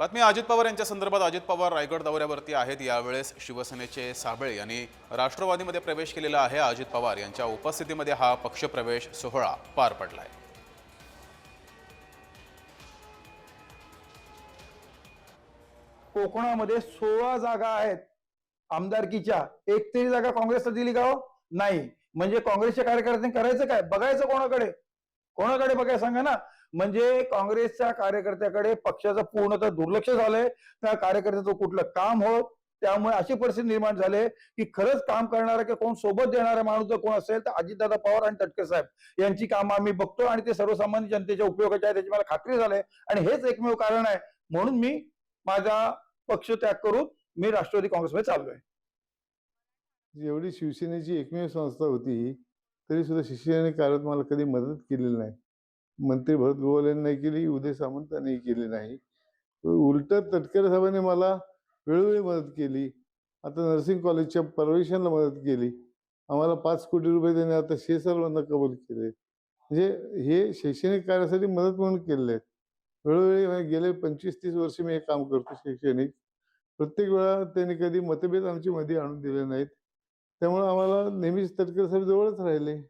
बातमी अजित पवार यांच्या संदर्भात. अजित पवार रायगड दौऱ्यावरती आहेत. यावेळेस शिवसेनेचे साबळे यांनी राष्ट्रवादीमध्ये प्रवेश केलेला आहे. अजित पवार यांच्या उपस्थितीमध्ये हा पक्षप्रवेश सोहळा पार पडलाय. कोकणामध्ये 16 जागा आहेत आमदारकीच्या. एक तरी जागा काँग्रेसला दिली का हो? नाही. म्हणजे काँग्रेसच्या कार्यकर्त्यांनी करायचं काय? बघायचं कोणाकडे? कोणाकडे बघायला सांगा ना. म्हणजे काँग्रेसच्या कार्यकर्त्याकडे पक्षाचं पूर्णतः दुर्लक्ष झालंय. त्या कार्यकर्त्याचं कुठलं काम होत. त्यामुळे अशी परिस्थिती निर्माण झाली की खरंच काम करणारा किंवा कोण सोबत देणारा माणूस जर कोण असेल तर अजितदादा पवार आणि तटकरे साहेब यांची कामं आम्ही बघतो आणि ते सर्वसामान्य जनतेच्या उपयोगाचे आहे त्याची मला खात्री झाली आणि हेच एकमेव कारण आहे म्हणून मी माझा पक्ष त्याग करून मी राष्ट्रवादी काँग्रेसमध्ये चाललोय. एवढी शिवसेनेची एकमेव संस्था होती तरी सुद्धा शिवसेनेने कार्यात मला कधी मदत केलेली नाही. मंत्री भरत गोवाल यांनी नाही केली, उदय सामंत यांनी केली नाही. उलट तटकरे साहेबांनी मला वेळोवेळी मदत केली. आता नर्सिंग कॉलेजच्या परमिशनला मदत केली. आम्हाला 5 कोटी रुपये त्यांनी आता शेसरमधनं कबूल केले. म्हणजे हे शैक्षणिक कार्यासाठी मदत म्हणून केलेले आहेत. वेळोवेळी गेले 25-30 वर्ष मी हे काम करतो शैक्षणिक. प्रत्येक वेळा त्यांनी कधी मतभेद आमची मध्ये आणून दिले नाहीत. त्यामुळे आम्हाला नेहमीच तटकरे साहेब जवळच राहिले.